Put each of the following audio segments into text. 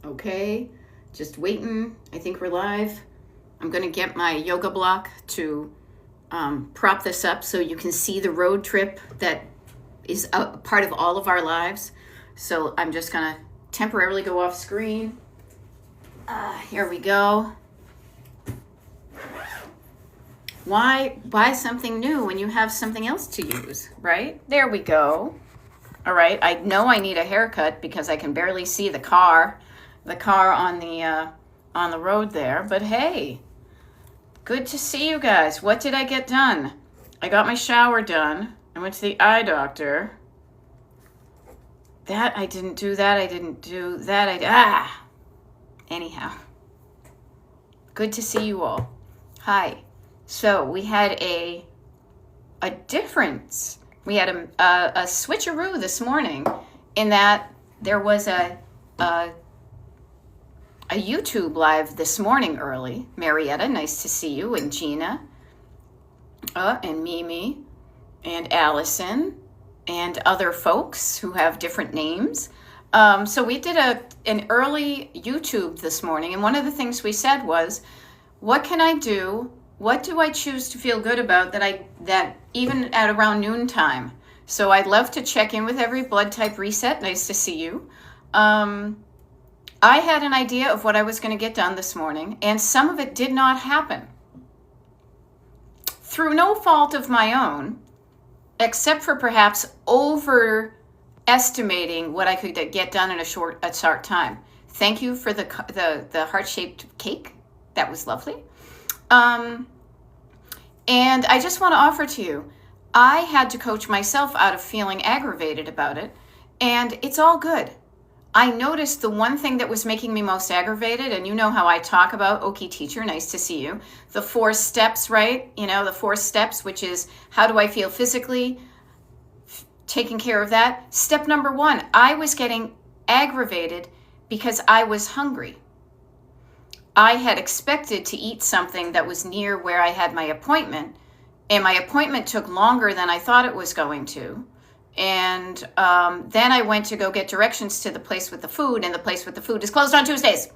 Okay, just waiting. I think we're live. I'm going to get my yoga block to prop this up so you can see the road trip that is a part of all of our lives. So I'm just going to temporarily go off screen. Here we go. Why buy something new when you have something else to use, right? There we go. All right, I know I need a haircut because I can barely see the car on the road there. But hey, good to see you guys. What did I get done? I got my shower done. I went to the eye doctor. That I didn't do. Anyhow, good to see you all. Hi. So we had a difference. We had a switcheroo this morning in that there was a YouTube live this morning early. Marietta, nice to see you, and Gina, and Mimi, and Allison, and other folks who have different names. So we did an early YouTube this morning, and one of the things we said was, what can I do? What do I choose to feel good about that even at around noontime? So I'd love to check in with every blood type reset. Nice to see you. I had an idea of what I was going to get done this morning, and some of it did not happen. Through no fault of my own, except for perhaps overestimating what I could get done in a short time. Thank you for the heart-shaped cake. That was lovely. And I just want to offer to you, I had to coach myself out of feeling aggravated about it, and it's all good. I noticed the one thing that was making me most aggravated, and you know how I talk about Okie teacher, nice to see you, the 4 steps, right? You know, the 4 steps, which is how do I feel physically, taking care of that. Step number 1, I was getting aggravated because I was hungry. I had expected to eat something that was near where I had my appointment, and my appointment took longer than I thought it was going to. And then I went to go get directions to the place with the food, and the place with the food is closed on Tuesdays.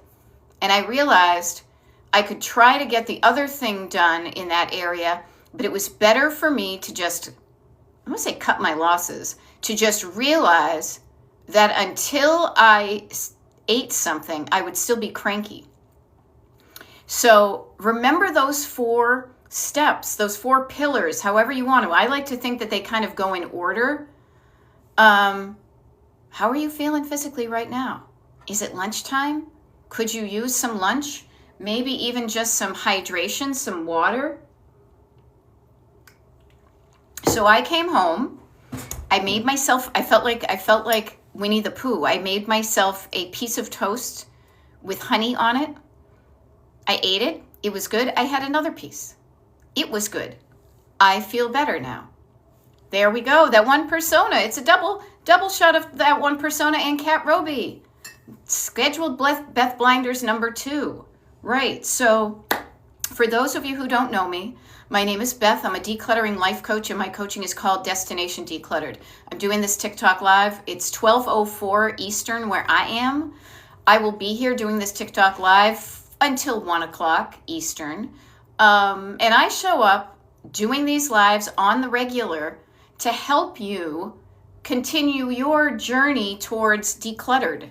And I realized I could try to get the other thing done in that area, but it was better for me to just, I won't say cut my losses, to just realize that until I ate something, I would still be cranky. So remember those 4 steps, those 4 pillars, however you want to. I like to think that they kind of go in order. How are you feeling physically right now? Is it lunchtime? Could you use some lunch? Maybe even just some hydration, some water? So I came home. I made myself, I felt like Winnie the Pooh. I made myself a piece of toast with honey on it. I ate it. It was good. I had another piece. It was good. I feel better now. There we go. That one persona. It's a double shot of that one persona and Kat Roby. Scheduled Beth Blinders number 2. Right. So for those of you who don't know me, my name is Beth. I'm a decluttering life coach, and my coaching is called Destination Decluttered. I'm doing this TikTok live. It's 12:04 Eastern where I am. I will be here doing this TikTok live until 1 o'clock Eastern. And I show up doing these lives on the regular to help you continue your journey towards decluttered.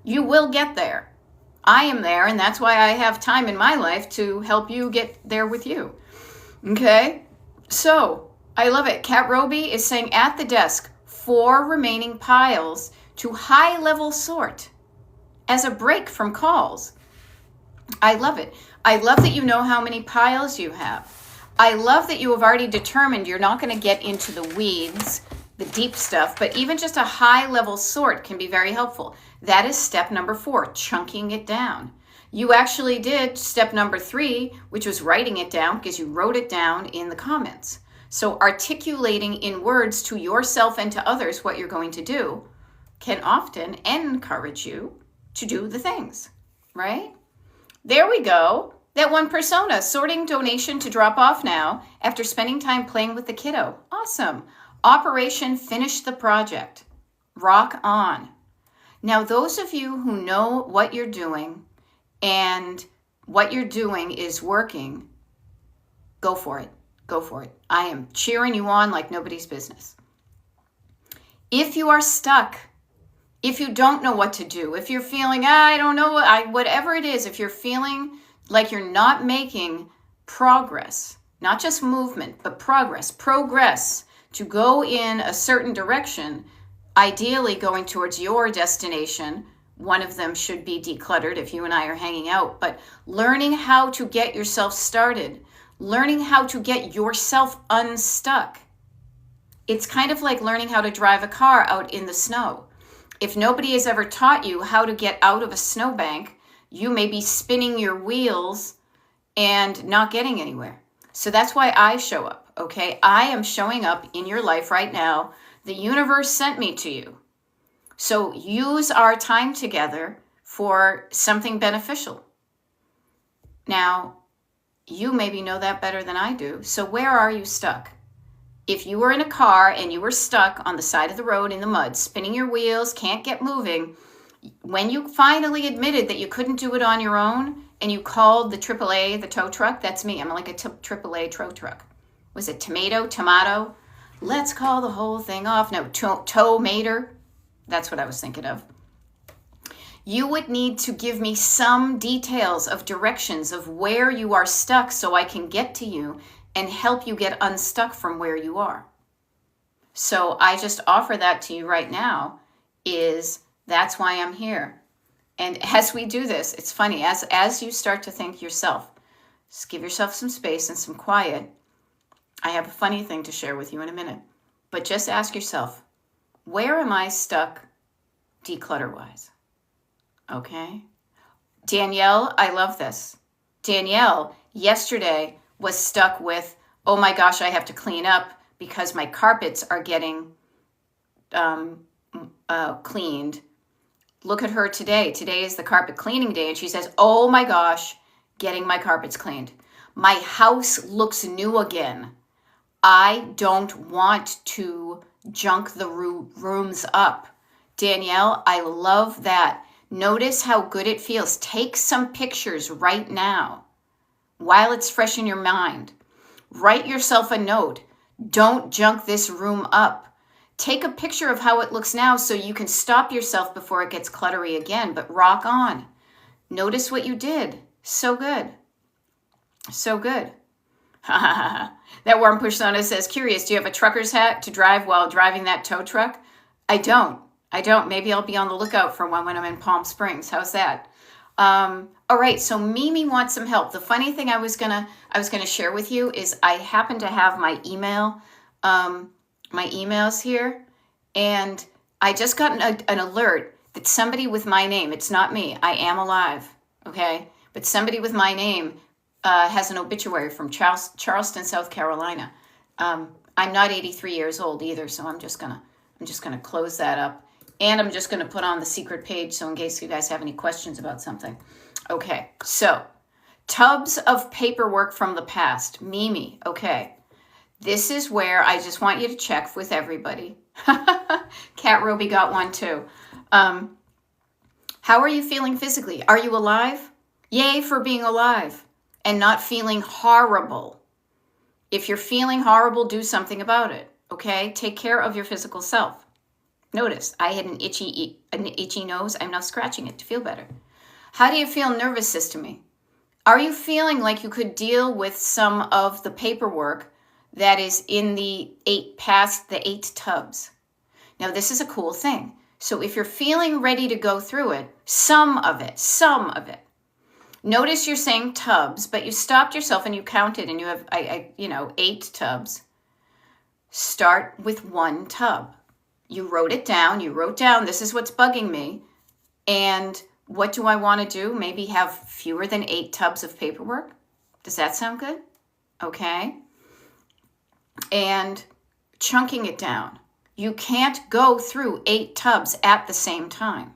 You will get there. I am there, and that's why I have time in my life to help you get there with you. Okay? So, I love it. Kat Roby is saying at the desk, 4 remaining piles to high-level sort as a break from calls. I love it. I love that you know how many piles you have. I love that you have already determined you're not going to get into the weeds, the deep stuff, but even just a high-level sort can be very helpful. That is step number 4, chunking it down. You actually did step number 3, which was writing it down because you wrote it down in the comments. So articulating in words to yourself and to others what you're going to do can often encourage you to do the things, right? There we go. That one persona, sorting donation to drop off now after spending time playing with the kiddo. Awesome. Operation Finish the Project. Rock on. Now, those of you who know what you're doing and what you're doing is working, go for it. Go for it. I am cheering you on like nobody's business. If you are stuck, if you don't know what to do, if you're feeling, I don't know, whatever it is, if you're feeling like you're not making progress, not just movement, but progress to go in a certain direction, ideally going towards your destination. One of them should be decluttered if you and I are hanging out, but learning how to get yourself started, learning how to get yourself unstuck. It's kind of like learning how to drive a car out in the snow. If nobody has ever taught you how to get out of a snowbank, you may be spinning your wheels and not getting anywhere. So that's why I show up, okay? I am showing up in your life right now. The universe sent me to you. So use our time together for something beneficial. Now, you maybe know that better than I do. So where are you stuck? If you were in a car and you were stuck on the side of the road in the mud, spinning your wheels, can't get moving, when you finally admitted that you couldn't do it on your own and you called the AAA, the tow truck, that's me. I'm like a AAA tow truck. Was it tomato? Let's call the whole thing off. No, tow-mater. That's what I was thinking of. You would need to give me some details of directions of where you are stuck so I can get to you and help you get unstuck from where you are. So I just offer that to you right now, that's why I'm here. And as we do this, it's funny, as you start to think yourself, just give yourself some space and some quiet. I have a funny thing to share with you in a minute, but just ask yourself, where am I stuck declutter-wise? Okay? Danielle, I love this. Danielle, yesterday, was stuck with, oh my gosh, I have to clean up because my carpets are getting cleaned. Look at her today. Today is the carpet cleaning day, and she says, oh my gosh, getting my carpets cleaned. My house looks new again. I don't want to junk the rooms up. Danielle, I love that. Notice how good it feels. Take some pictures right now while it's fresh in your mind. Write yourself a note. Don't junk this room up. Take a picture of how it looks now so you can stop yourself before it gets cluttery again, but rock on. Notice what you did. So good. So good. That warm persona says, curious, do you have a trucker's hat to drive while driving that tow truck? I don't. Maybe I'll be on the lookout for one when I'm in Palm Springs. How's that? All right, so Mimi wants some help. The funny thing I was gonna share with you is I happen to have my emails here, and I just got an alert that somebody with my name, it's not me, I am alive, okay? But somebody with my name has an obituary from Charleston, South Carolina. I'm not 83 years old either, so I'm just gonna close that up. And I'm just going to put on the secret page so in case you guys have any questions about something. Okay, so tubs of paperwork from the past. Mimi, okay. This is where I just want you to check with everybody. Cat Roby got one too. How are you feeling physically? Are you alive? Yay for being alive and not feeling horrible. If you're feeling horrible, do something about it, okay? Take care of your physical self. Notice, I had an itchy nose. I'm now scratching it to feel better. How do you feel nervous system-y? Are you feeling like you could deal with some of the paperwork that is in the 8 tubs? Now, this is a cool thing. So if you're feeling ready to go through it, some of it. Notice you're saying tubs, but you stopped yourself and you counted and you have, 8 tubs. Start with 1 tub. You wrote it down. You wrote down, this is what's bugging me. And what do I want to do? Maybe have fewer than 8 tubs of paperwork. Does that sound good? Okay. And chunking it down. You can't go through 8 tubs at the same time.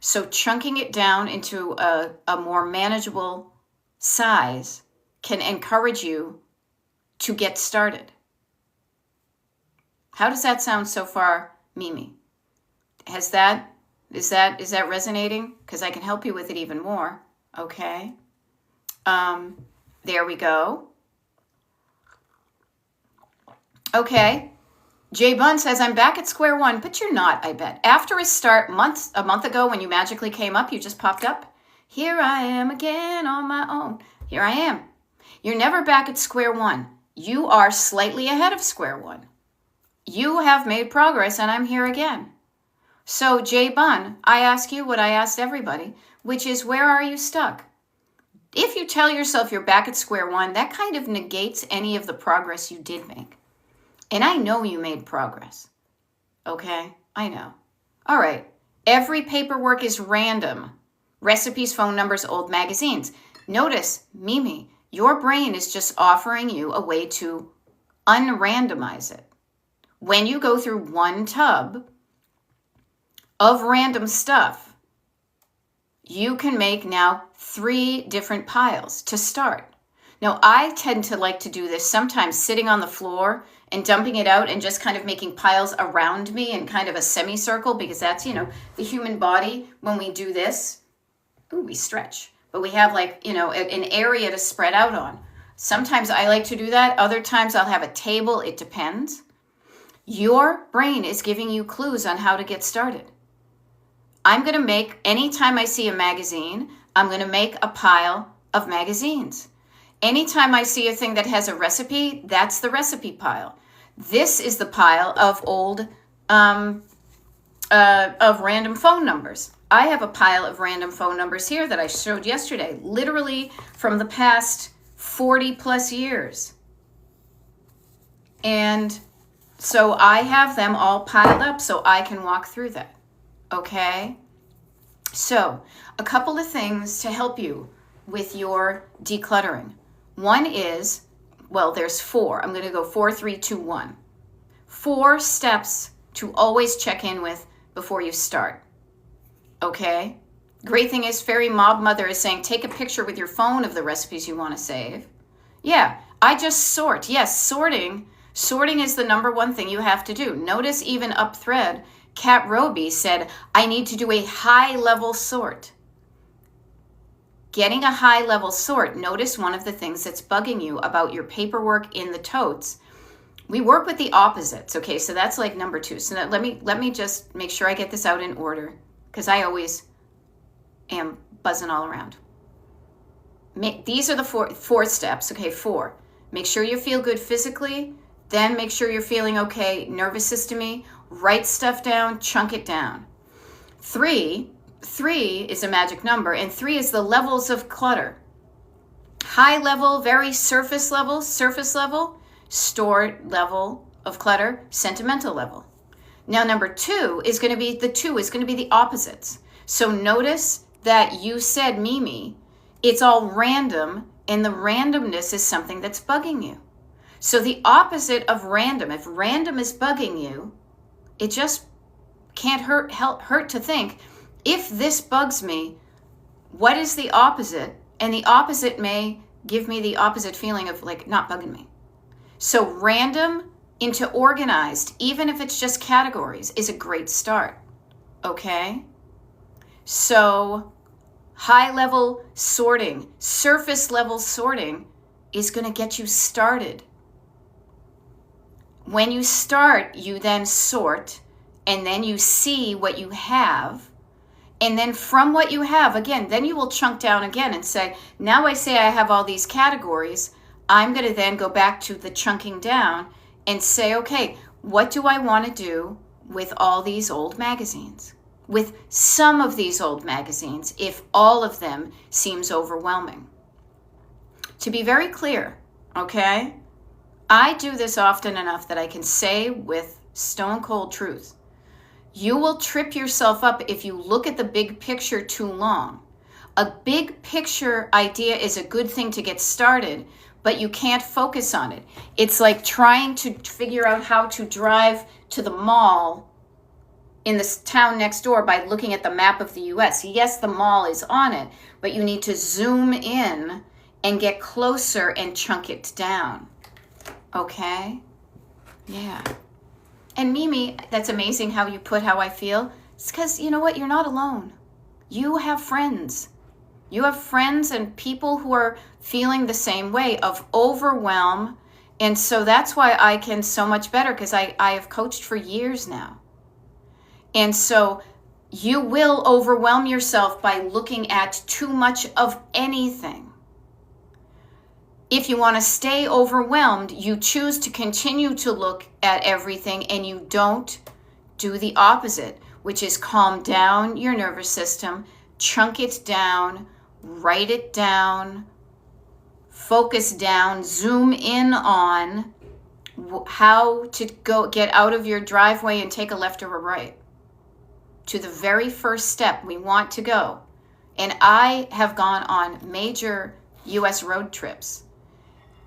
So chunking it down into a more manageable size can encourage you to get started. How does that sound so far, Mimi? Has that Is that resonating? Because I can help you with it even more. Okay. There we go. Okay. Jay Bunn says, I'm back at square one, but you're not, I bet. After a start a month ago when you magically came up, you just popped up. Here I am again on my own. Here I am. You're never back at square one. You are slightly ahead of square one. You have made progress, and I'm here again. So, Jay Bunn, I ask you what I asked everybody, which is, where are you stuck? If you tell yourself you're back at square one, that kind of negates any of the progress you did make. And I know you made progress. Okay? I know. All right. Every paperwork is random. Recipes, phone numbers, old magazines. Notice, Mimi, your brain is just offering you a way to unrandomize it. When you go through one tub of random stuff, you can make now 3 different piles to start. Now, I tend to like to do this sometimes sitting on the floor and dumping it out and just kind of making piles around me in kind of a semicircle, because that's, the human body, when we do this, we stretch. But we have an area to spread out on. Sometimes I like to do that. Other times I'll have a table. It depends. Your brain is giving you clues on how to get started. I'm going to make, anytime I see a magazine, I'm going to make a pile of magazines. Anytime I see a thing that has a recipe, that's the recipe pile. This is the pile of old, of random phone numbers. I have a pile of random phone numbers here that I showed yesterday, literally from the past 40 plus years. And so I have them all piled up so I can walk through that. Okay? So, a couple of things to help you with your decluttering. One is, there's 4. I'm going to go 4, 3, 2, 1. 4 steps to always check in with before you start. Okay? Great thing is, Fairy Mob Mother is saying, take a picture with your phone of the recipes you want to save. Yeah, I just sort. Yes, sorting is the number one thing you have to do. Notice even up thread, Kat Roby said, I need to do a high-level sort. Getting a high-level sort, notice one of the things that's bugging you about your paperwork in the totes. We work with the opposites, okay? So that's like number 2. So let me just make sure I get this out in order, because I always am buzzing all around. These are the 4 steps, okay? 4. Make sure you feel good physically, then make sure you're feeling okay nervous system-y. Write stuff down, chunk it down. 3 is a magic number, and 3 is the levels of clutter. High level, very surface level, stored level of clutter, sentimental level. Now number 2 is going to be the opposites. So notice that you said, Mimi, it's all random, and the randomness is something that's bugging you. So the opposite of random, if random is bugging you, it just can't hurt to think, if this bugs me, what is the opposite? And the opposite may give me the opposite feeling of not bugging me. So random into organized, even if it's just categories, is a great start. Okay? So high level sorting, surface level sorting is going to get you started. When you start, you then sort, and then you see what you have. And then from what you have, again, then you will chunk down again and say, now I say I have all these categories. I'm going to then go back to the chunking down and say, okay, what do I want to do with all these old magazines? With some of these old magazines, if all of them seems overwhelming. To be very clear, okay? I do this often enough that I can say with stone cold truth, you will trip yourself up if you look at the big picture too long. A big picture idea is a good thing to get started, but you can't focus on it. It's like trying to figure out how to drive to the mall in this town next door by looking at the map of the US. Yes, the mall is on it, but you need to zoom in and get closer and chunk it down. Okay? Yeah. And Mimi, that's amazing how you put how I feel. It's because, you know what? You're not alone. You have friends. You have friends and people who are feeling the same way of overwhelm. And so that's why I can so much better, because I have coached for years now. And so you will overwhelm yourself by looking at too much of anything. If you want to stay overwhelmed, you choose to continue to look at everything and you don't do the opposite, which is calm down your nervous system, chunk it down, write it down, focus down, zoom in on how to go get out of your driveway and take a left or a right to the very first step we want to go. And I have gone on major US road trips.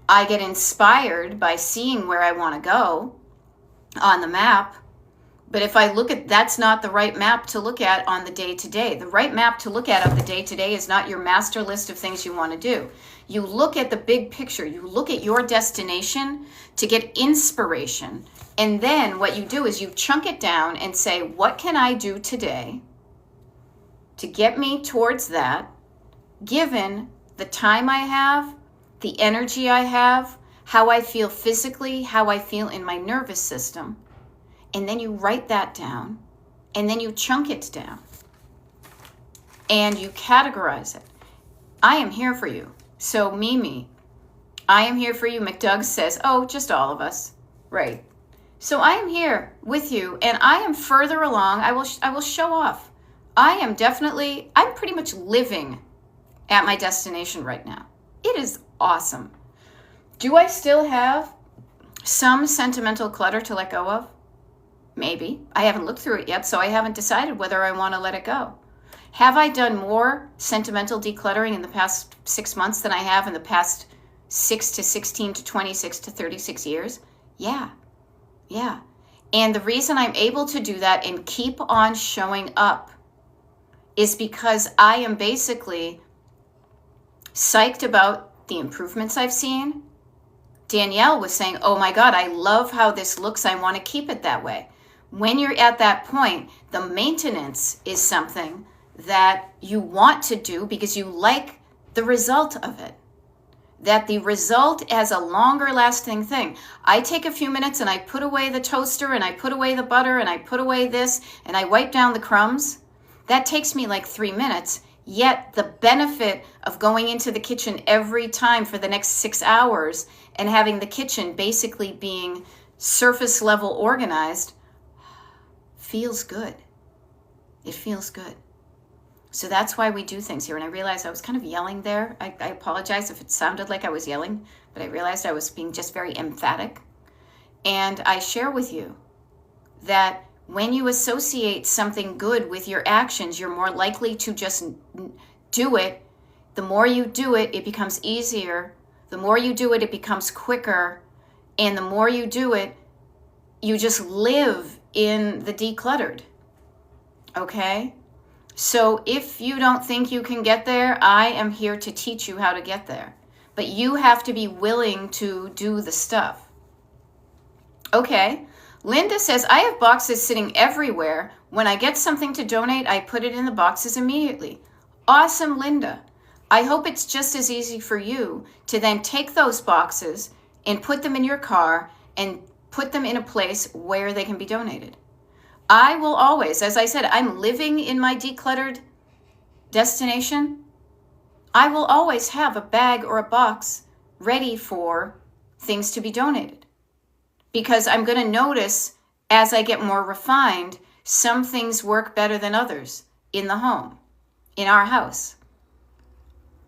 I get inspired by seeing where I want to go on the map. But if I look at, that's not the right map to look at on the day-to-day. The right map to look at of the day-to-day is not your master list of things you want to do. You look at the big picture. You look at your destination to get inspiration. And then what you do is you chunk it down and say, what can I do today to get me towards that, given the time I have, the energy I have, how I feel physically, how I feel in my nervous system. And then you write that down, and then you chunk it down, and you categorize it. I am here for you. So Mimi, I am here for you. McDoug says, oh, just all of us. Right. So I am here with you, and I am further along. I will show off. I'm pretty much living at my destination right now. It is awesome. Do I still have some sentimental clutter to let go of? Maybe. I haven't looked through it yet, so I haven't decided whether I want to let it go. Have I done more sentimental decluttering in the past 6 months than I have in the past 6 to 16 to 26 to 36 years? Yeah. And the reason I'm able to do that and keep on showing up is because I am basically psyched about the improvements I've seen. Danielle was saying, oh my God, I love how this looks. I want to keep it that way. When you're at that point, the maintenance is something that you want to do because you like the result of it. That the result as a longer lasting thing. I take a few minutes and I put away the toaster and I put away the butter and I put away this and I wipe down the crumbs. That takes me like 3 minutes. Yet the benefit of going into the kitchen every time for the next 6 hours and having the kitchen basically being surface level organized feels good. It feels good. So that's why we do things here. And I realized I was kind of yelling there. I apologize if it sounded like I was yelling, but I realized I was being just very emphatic. And I share with you that when you associate something good with your actions, you're more likely to just do it. The more you do it, it becomes easier. The more you do it, it becomes quicker. And the more you do it, you just live in the decluttered. Okay? So if you don't think you can get there, I am here to teach you how to get there. But you have to be willing to do the stuff. Okay. Linda says, I have boxes sitting everywhere. When I get something to donate, I put it in the boxes immediately. Awesome, Linda. I hope it's just as easy for you to then take those boxes and put them in your car and put them in a place where they can be donated. I will always, as I said, I'm living in my decluttered destination. I will always have a bag or a box ready for things to be donated. Because I'm going to notice as I get more refined, some things work better than others in the home, in our house.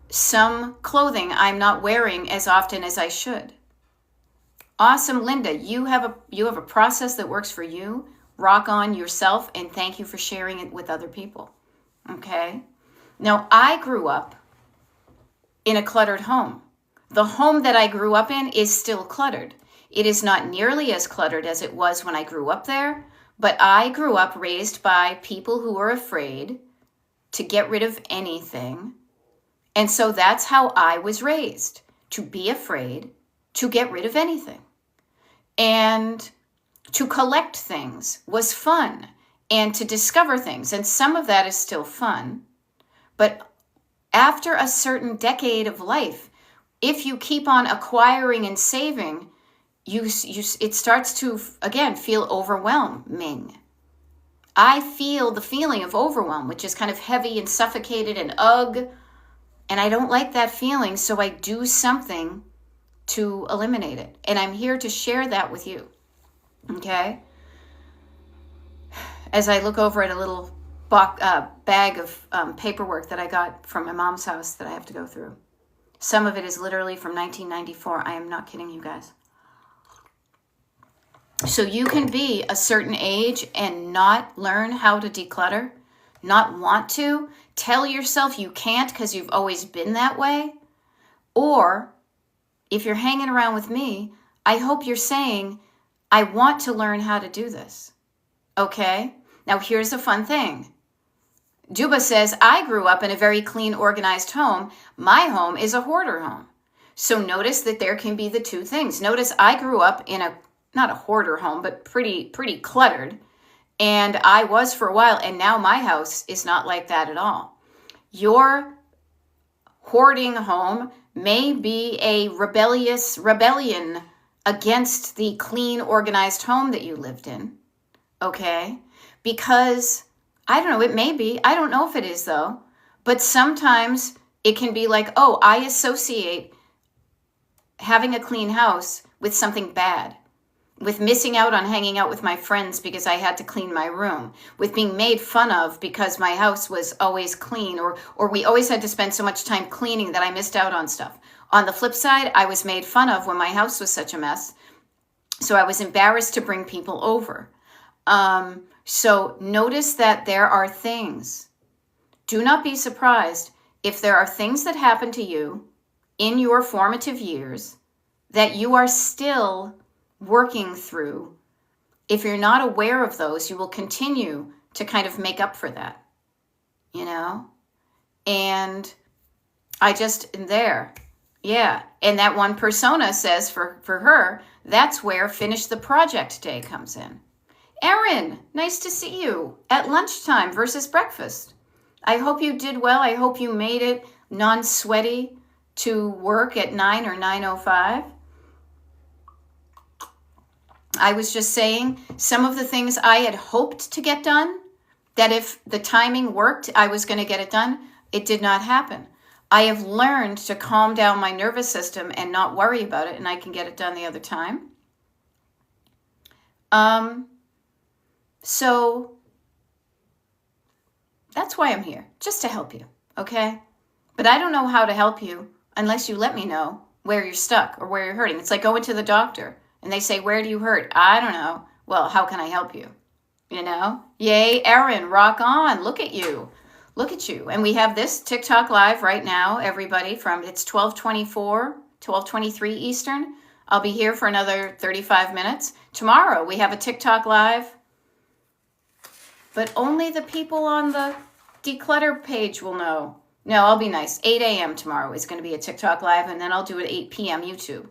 Some clothing I'm not wearing as often as I should. Awesome, Linda. You have a process that works for you. Rock on yourself, and thank you for sharing it with other people. Okay? Now, I grew up in a cluttered home. The home that I grew up in is still cluttered. It is not nearly as cluttered as it was when I grew up there, but I grew up raised by people who were afraid to get rid of anything. And so that's how I was raised, to be afraid to get rid of anything. And to collect things was fun. and to discover things. And some of that is still fun. But after a certain decade of life, if you keep on acquiring and saving, it starts to, again, feel overwhelming. I feel the feeling of overwhelm, which is kind of heavy and suffocated and ugh. And I don't like that feeling, so I do something to eliminate it. And I'm here to share that with you. Okay? As I look over at a little bag of paperwork that I got from my mom's house that I have to go through. Some of it is literally from 1994. I am not kidding you guys. So you can be a certain age and not learn how to declutter, not want to, tell yourself you can't because you've always been that way. Or if you're hanging around with me, I hope you're saying, I want to learn how to do this. Okay? Now here's a fun thing. Duba says, I grew up in a very clean, organized home. My home is a hoarder home. So notice that there can be the two things. Notice I grew up in not a hoarder home, but pretty cluttered. And I was for a while, and now my house is not like that at all. Your hoarding home may be a rebellion against the clean, organized home that you lived in. Okay? Because, I don't know, it may be. I don't know if it is, though. But sometimes it can be like, oh, I associate having a clean house with something bad. With missing out on hanging out with my friends because I had to clean my room, with being made fun of because my house was always clean, or we always had to spend so much time cleaning that I missed out on stuff. On the flip side, I was made fun of when my house was such a mess, so I was embarrassed to bring people over. So notice that there are things. Do not be surprised if there are things that happen to you in your formative years that you are still working through. If you're not aware of those, you will continue to kind of make up for that, you know? And I just, there, yeah. And that one persona says for her, that's where finish the project day comes in. Erin, nice to see you at lunchtime versus breakfast. I hope you did well. I hope you made it non-sweaty to work at 9 or 9:05. I was just saying some of the things I had hoped to get done, that if the timing worked, I was going to get it done. It did not happen. I have learned to calm down my nervous system and not worry about it, and I can get it done the other time. So that's why I'm here, just to help you, okay? But I don't know how to help you unless you let me know where you're stuck or where you're hurting. It's like going to the doctor. And they say, where do you hurt? I don't know. Well, how can I help you? You know? Yay, Erin, rock on. Look at you. Look at you. And we have this TikTok live right now, everybody, it's 12:24, 12:23 Eastern. I'll be here for another 35 minutes. Tomorrow, we have a TikTok live. But only the people on the declutter page will know. No, I'll be nice. 8 a.m. tomorrow is going to be a TikTok live, and then I'll do it 8 p.m. YouTube.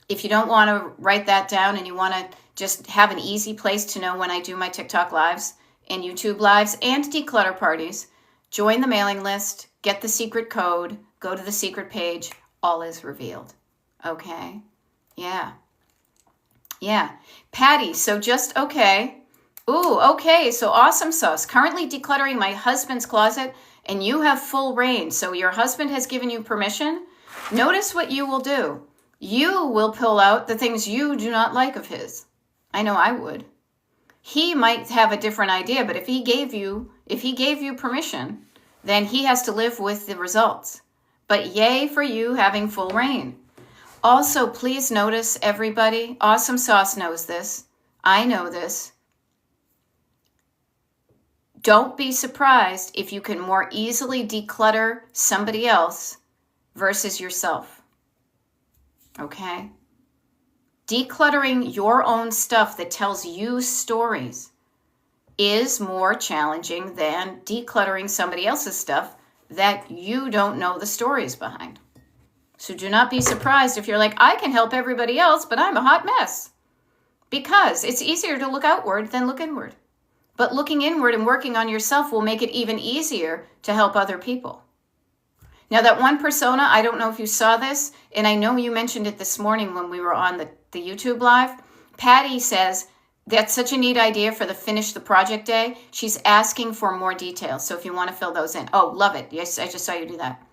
If you don't want to write that down and you want to just have an easy place to know when I do my TikTok lives and YouTube lives and declutter parties, join the mailing list, get the secret code, go to the secret page, all is revealed. Okay? Yeah. Yeah. Patty, so just okay. Ooh, okay, so awesome sauce. Currently decluttering my husband's closet, and you have full reign. So your husband has given you permission. Notice what you will do. You will pull out the things you do not like of his. I know I would. He might have a different idea, but if he gave you permission, then he has to live with the results. But yay for you having full reign. Also, please notice, everybody, Awesome Sauce knows this. I know this. Don't be surprised if you can more easily declutter somebody else versus yourself. Okay? Decluttering your own stuff that tells you stories is more challenging than decluttering somebody else's stuff that you don't know the stories behind. So do not be surprised if you're like, I can help everybody else, but I'm a hot mess. Because it's easier to look outward than look inward. But looking inward and working on yourself will make it even easier to help other people. Now, that one persona, I don't know if you saw this, and I know you mentioned it this morning when we were on the YouTube live. Patty says, that's such a neat idea for the Finish the Project Day. She's asking for more details. So if you want to fill those in. Oh, love it. Yes, I just saw you do that.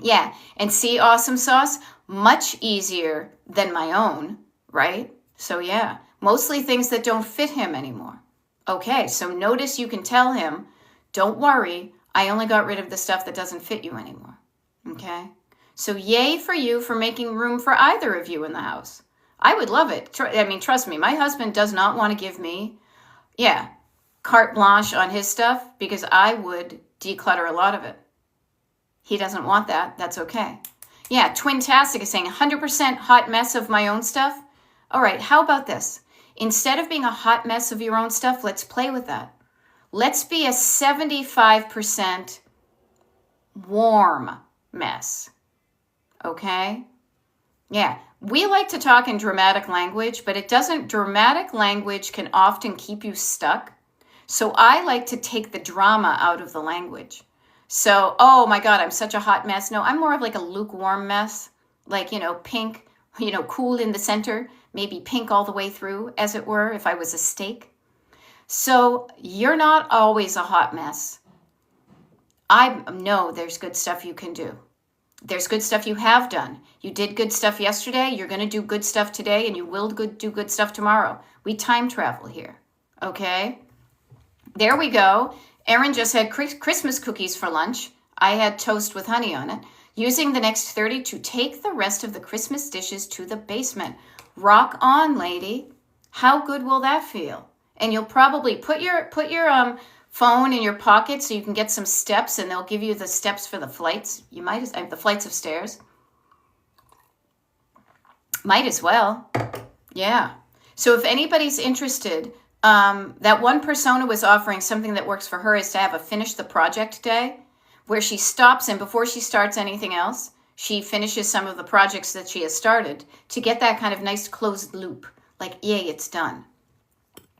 Yeah. And see, Awesome Sauce, much easier than my own, right? So yeah, mostly things that don't fit him anymore. Okay, so notice you can tell him, don't worry, I only got rid of the stuff that doesn't fit you anymore. Okay? So yay for you for making room for either of you in the house. I would love it. I mean, trust me, my husband does not want to give me, carte blanche on his stuff because I would declutter a lot of it. He doesn't want that. That's okay. Yeah, Twintastic is saying 100% hot mess of my own stuff. All right, how about this? Instead of being a hot mess of your own stuff, let's play with that. Let's be a 75% warm mess. Okay? Yeah, we like to talk in dramatic language, but dramatic language can often keep you stuck. So I like to take the drama out of the language. So, oh my God, I'm such a hot mess. No, I'm more of like a lukewarm mess, like, pink, cool in the center, maybe pink all the way through, as it were, if I was a steak. So you're not always a hot mess. I know there's good stuff you can do. There's good stuff you have done. You did good stuff yesterday. You're going to do good stuff today, and you will do good stuff tomorrow. We time travel here. Okay? There we go. Erin just had Christmas cookies for lunch. I had toast with honey on it. Using the next 30 to take the rest of the Christmas dishes to the basement. Rock on, lady. How good will that feel? And you'll probably put your phone in your pocket so you can get some steps, and they'll give you the steps for the flights. You might the flights of stairs. Might as well. Yeah. So if anybody's interested, that one persona was offering something that works for her is to have a Finish the Project Day where she stops, and before she starts anything else, she finishes some of the projects that she has started to get that kind of nice closed loop. Like, yay, it's done.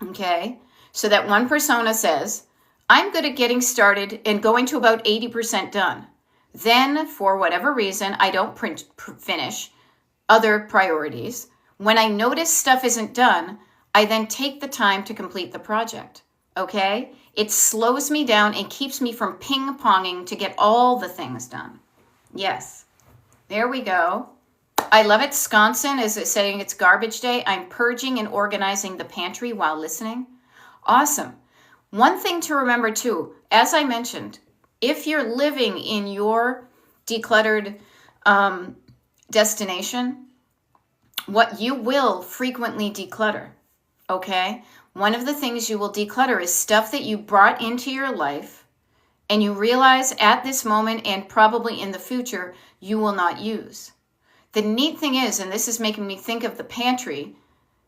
Okay? So that one persona says, I'm good at getting started and going to about 80% done. Then, for whatever reason, I don't finish other priorities. When I notice stuff isn't done, I then take the time to complete the project. Okay? It slows me down and keeps me from ping-ponging to get all the things done. Yes. There we go. I love it. Sconson is saying it's garbage day. I'm purging and organizing the pantry while listening. Awesome. One thing to remember too, as I mentioned, if you're living in your decluttered destination, what you will frequently declutter, okay? One of the things you will declutter is stuff that you brought into your life and you realize at this moment and probably in the future you will not use. The neat thing is, and this is making me think of the pantry,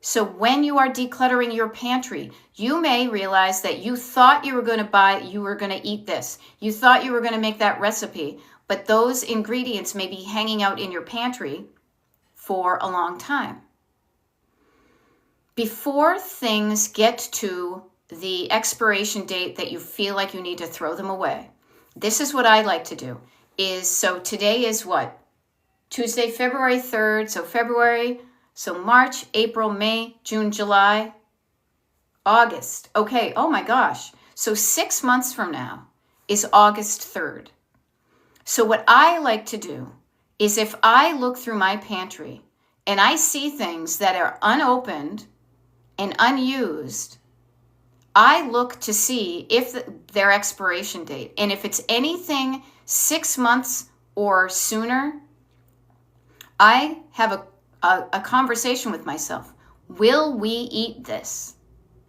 so when you are decluttering your pantry, you may realize that you thought you were going to eat this. You thought you were going to make that recipe, but those ingredients may be hanging out in your pantry for a long time. Before things get to the expiration date that you feel like you need to throw them away, this is what I like to do. So today is what? Tuesday, February 3rd. So March, April, May, June, July, August. Okay, oh my gosh. So 6 months from now is August 3rd. So what I like to do is if I look through my pantry and I see things that are unopened and unused, I look to see if their expiration date. And if it's anything 6 months or sooner, I have a conversation with myself. Will we eat this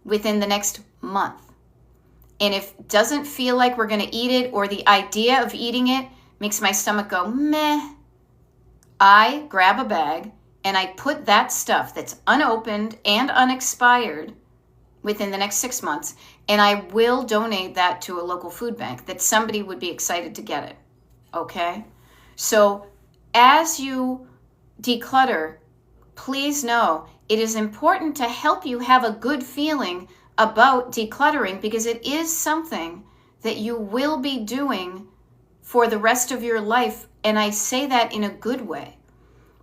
within the next month? And if it doesn't feel like we're going to eat it, or the idea of eating it makes my stomach go, meh, I grab a bag and I put that stuff that's unopened and unexpired within the next 6 months, and I will donate that to a local food bank that somebody would be excited to get it. Okay? So as you declutter, please know it is important to help you have a good feeling about decluttering, because it is something that you will be doing for the rest of your life. And I say that in a good way,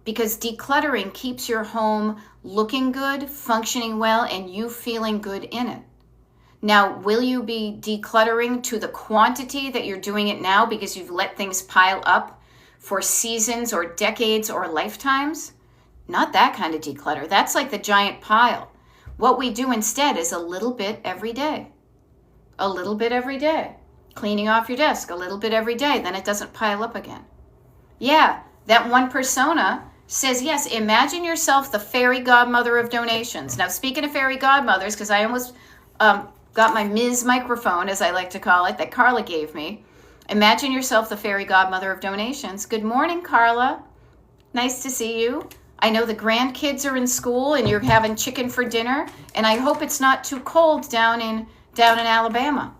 because decluttering keeps your home looking good, functioning well, and you feeling good in it. Now, will you be decluttering to the quantity that you're doing it now because you've let things pile up for seasons or decades or lifetimes? Not that kind of declutter. That's like the giant pile. What we do instead is a little bit every day. A little bit every day. Cleaning off your desk a little bit every day, then it doesn't pile up again. Yeah, that one persona says, yes, imagine yourself the fairy godmother of donations. Now, speaking of fairy godmothers, because I almost got my Ms. microphone, as I like to call it, that Carla gave me. Imagine yourself the fairy godmother of donations. Good morning, Carla. Nice to see you. I know the grandkids are in school and you're having chicken for dinner, and I hope it's not too cold down in Alabama.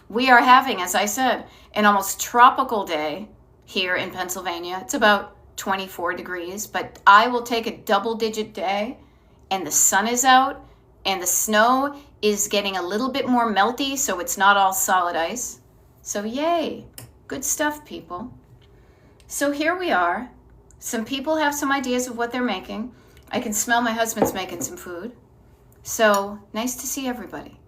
We are having, as I said, an almost tropical day here in Pennsylvania. It's about 24 degrees, but I will take a double-digit day, and the sun is out, and the snow is getting a little bit more melty, so it's not all solid ice. So yay, good stuff, people. So here we are. Some people have some ideas of what they're making. I can smell my husband's making some food. So nice to see everybody.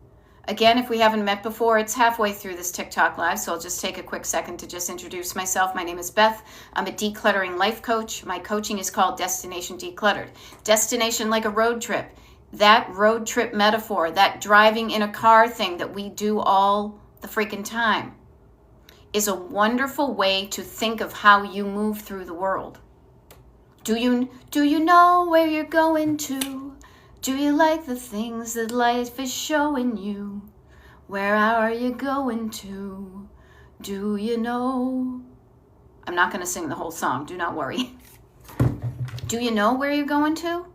Again, if we haven't met before, it's halfway through this TikTok live, so I'll just take a quick second to just introduce myself. My name is Beth. I'm a decluttering life coach. My coaching is called Destination Decluttered. Destination like a road trip. That road trip metaphor, that driving in a car thing that we do all the freaking time, is a wonderful way to think of how you move through the world. Do you know where you're going to? Do you like the things that life is showing you? Where are you going to? Do you know? I'm not going to sing the whole song, do not worry. Do you know where you're going to?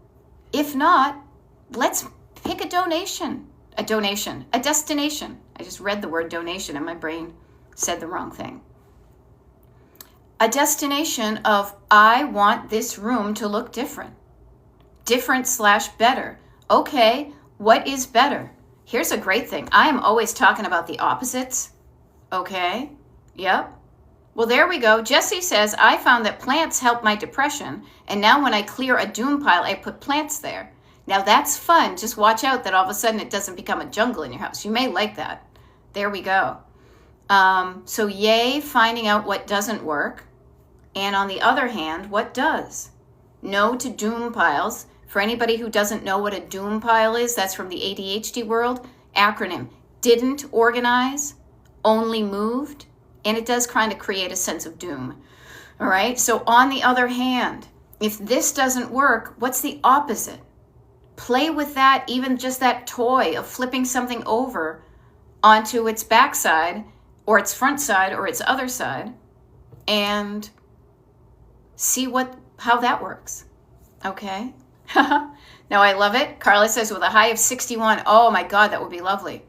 If not, let's pick a destination. I just read the word donation and my brain said the wrong thing. A destination of, I want this room to look different. Different/better. Okay, what is better? Here's a great thing. I am always talking about the opposites. Okay, yep. Well, there we go. Jesse says, I found that plants help my depression, and now when I clear a doom pile, I put plants there. Now that's fun. Just watch out that all of a sudden it doesn't become a jungle in your house. You may like that. There we go. So yay, finding out what doesn't work. And on the other hand, what does? No to doom piles. For anybody who doesn't know what a doom pile is, that's from the ADHD world. Acronym: didn't organize, only moved, and it does kind of create a sense of doom. All right, so on the other hand, if this doesn't work, what's the opposite? Play with that, even just that toy of flipping something over onto its backside or its front side or its other side, and see how that works. Okay. No, I love it. Carla says, with a high of 61, oh my God, that would be lovely.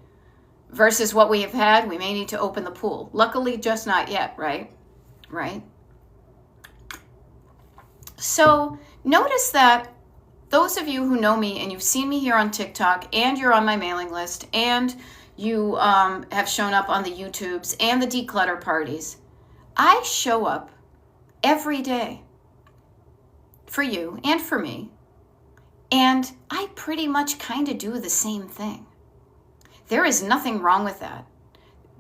Versus what we have had, we may need to open the pool. Luckily, just not yet, right? Right? So notice that those of you who know me and you've seen me here on TikTok and you're on my mailing list and you have shown up on the YouTubes and the declutter parties, I show up every day for you and for me. And I pretty much kind of do the same thing. There is nothing wrong with that.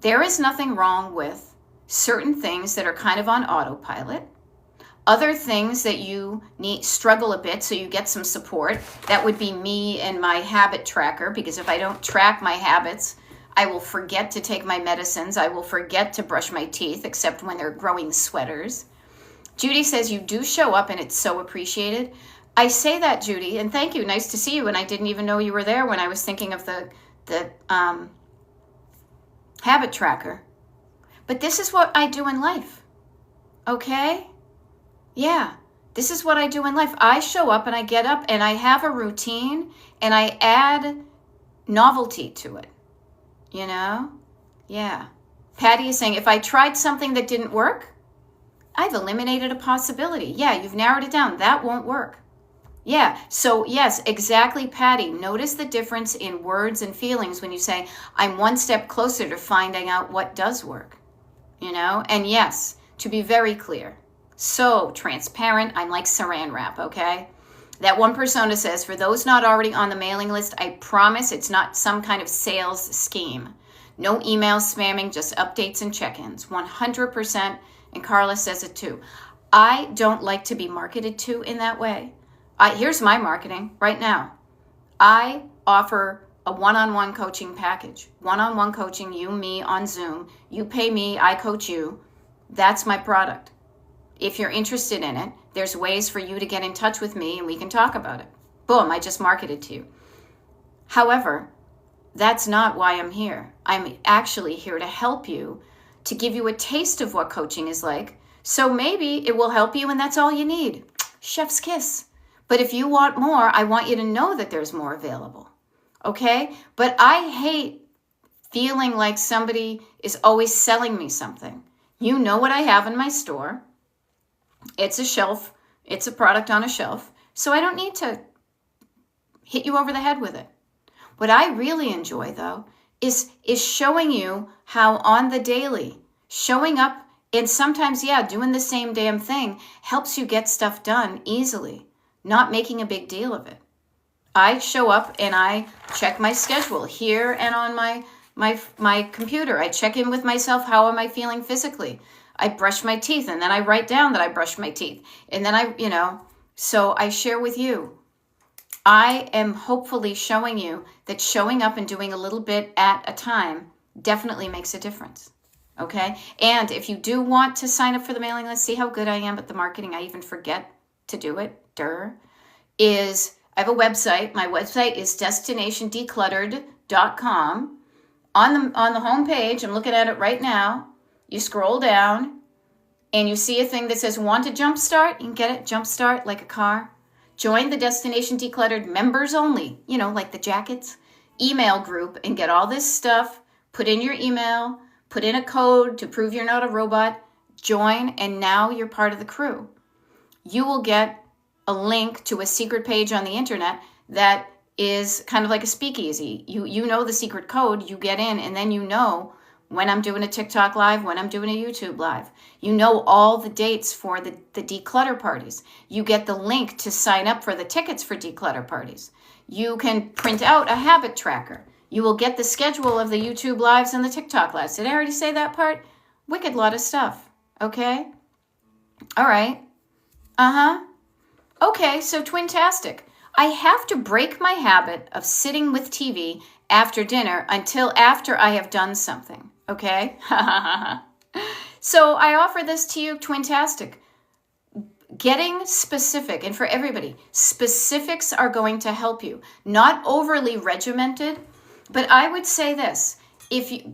There is nothing wrong with certain things that are kind of on autopilot. Other things that you struggle a bit so you get some support. That would be me and my habit tracker, because if I don't track my habits, I will forget to take my medicines. I will forget to brush my teeth, except when they're growing sweaters. Judy says, you do show up and it's so appreciated. I say that, Judy, and thank you. Nice to see you. And I didn't even know you were there when I was thinking of the habit tracker. But this is what I do in life. Okay? Yeah, this is what I do in life. I show up and I get up and I have a routine and I add novelty to it. You know? Yeah. Patty is saying, if I tried something that didn't work, I've eliminated a possibility. Yeah, you've narrowed it down. That won't work. Yeah. So yes, exactly, Patty. Notice the difference in words and feelings when you say, I'm one step closer to finding out what does work, And yes, to be very clear, so transparent, I'm like saran wrap, okay? That one persona says, for those not already on the mailing list, I promise it's not some kind of sales scheme. No email spamming, just updates and check-ins. 100%. And Carla says it too. I don't like to be marketed to in that way. Here's my marketing right now. I offer a one-on-one coaching package. One-on-one coaching, you, me on Zoom. You pay me, I coach you. That's my product. If you're interested in it, there's ways for you to get in touch with me and we can talk about it. Boom, I just marketed to you. However, that's not why I'm here. I'm actually here to help you, to give you a taste of what coaching is like. So maybe it will help you and that's all you need. Chef's kiss. But if you want more, I want you to know that there's more available. Okay? But I hate feeling like somebody is always selling me something. You know what I have in my store. It's a shelf. It's a product on a shelf. So I don't need to hit you over the head with it. What I really enjoy, though, is showing you how on the daily, showing up and sometimes, doing the same damn thing helps you get stuff done easily, not making a big deal of it. I show up and I check my schedule here and on my computer. I check in with myself. How am I feeling physically? I brush my teeth and then I write down that I brushed my teeth. And then so I share with you. I am hopefully showing you that showing up and doing a little bit at a time definitely makes a difference. Okay? And if you do want to sign up for the mailing list, see how good I am at the marketing. I even forget to do it. I have a website. My website is destinationdecluttered.com. On the home page, I'm looking at it right now. You scroll down and you see a thing that says want to jumpstart. You can get it, jumpstart like a car. Join the Destination Decluttered members only, like the jackets, email group and get all this stuff. Put in your email, put in a code to prove you're not a robot, join, and now you're part of the crew. You will get a link to a secret page on the internet that is kind of like a speakeasy. You know the secret code, you get in, and then you know when I'm doing a TikTok live, when I'm doing a YouTube live. You know all the dates for the declutter parties. You get the link to sign up for the tickets for declutter parties. You can print out a habit tracker. You will get the schedule of the YouTube lives and the TikTok lives. Did I already say that part? Wicked lot of stuff. Okay? All right. Okay, so twintastic. I have to break my habit of sitting with TV after dinner until after I have done something. Okay? So I offer this to you, twintastic. Getting specific, and for everybody, specifics are going to help you. Not overly regimented, but I would say this.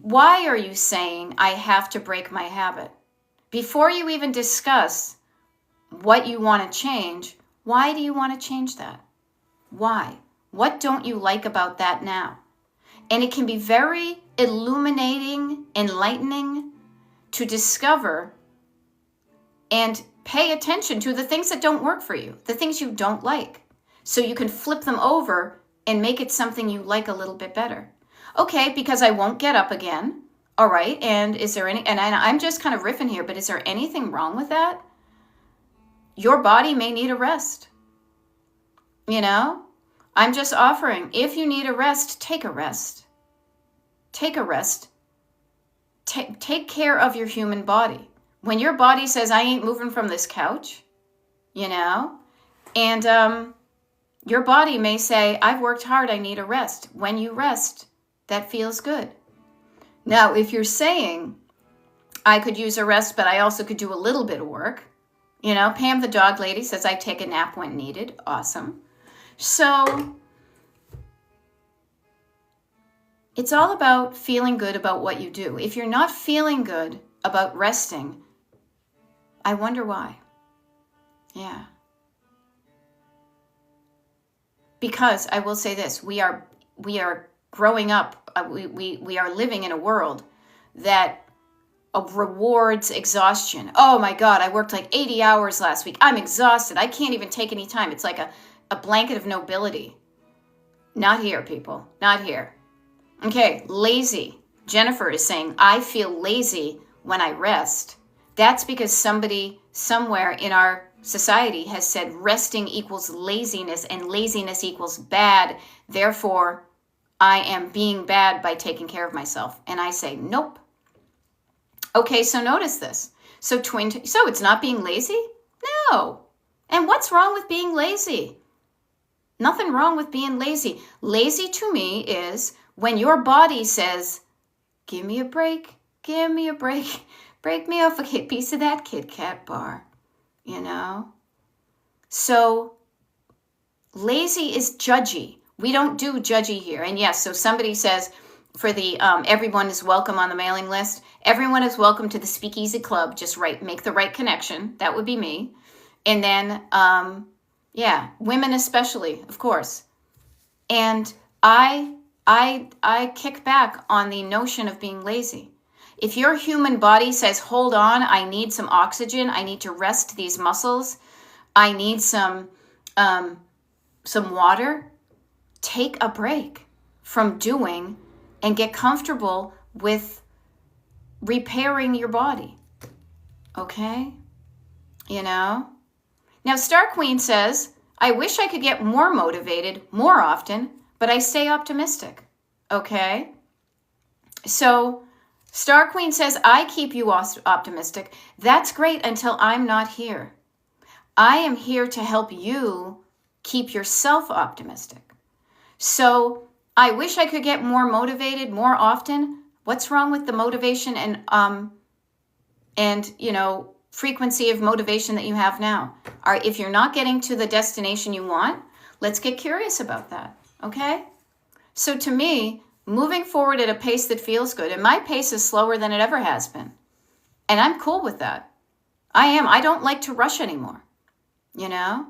Why are you saying I have to break my habit? Before you even discuss what you want to change, why do you want to change that? Why? What don't you like about that now? And it can be very illuminating, enlightening to discover and pay attention to the things that don't work for you, the things you don't like, so you can flip them over and make it something you like a little bit better. Okay, because I won't get up again. All right, and is there and I'm just kind of riffing here, but is there anything wrong with that? Your body may need a rest. I'm just offering, if you need a rest, take a rest. Take a rest. Take care of your human body. When your body says, I ain't moving from this couch, and your body may say, I've worked hard, I need a rest. When you rest, that feels good. Now, if you're saying, I could use a rest, but I also could do a little bit of work, Pam the dog lady says, I take a nap when needed. Awesome. So it's all about feeling good about what you do. If you're not feeling good about resting, I wonder why. Yeah. Because I will say this, we are growing up, we are living in a world that rewards exhaustion. Oh my God, I worked like 80 hours last week. I'm exhausted. I can't even take any time. It's like a a blanket of nobility. Not here, people. Not here. Okay, lazy. Jennifer is saying, I feel lazy when I rest. That's because somebody somewhere in our society has said resting equals laziness and laziness equals bad. Therefore, I am being bad by taking care of myself. And I say, nope. Okay, so notice this. So it's not being lazy? No. And what's wrong with being lazy? Nothing wrong with being lazy. Lazy to me is when your body says, give me a break, give me a break, break me off a piece of that Kit Kat bar, you know? So lazy is judgy. We don't do judgy here. And yes, so somebody says for the everyone is welcome on the mailing list. Everyone is welcome to the Speakeasy Club. Just make the right connection. That would be me. And then, women especially, of course. And I kick back on the notion of being lazy. If your human body says, hold on, I need some oxygen, I need to rest these muscles, I need some water, take a break from doing and get comfortable with repairing your body. Okay? You know? Now, Star Queen says, I wish I could get more motivated more often, but I stay optimistic. Okay? So, Star Queen says, I keep you optimistic. That's great until I'm not here. I am here to help you keep yourself optimistic. So, I wish I could get more motivated more often. What's wrong with the motivation and frequency of motivation that you have now? If you're not getting to the destination you want, let's get curious about that. Okay? So to me, moving forward at a pace that feels good, and my pace is slower than it ever has been. And I'm cool with that. I don't like to rush anymore, you know?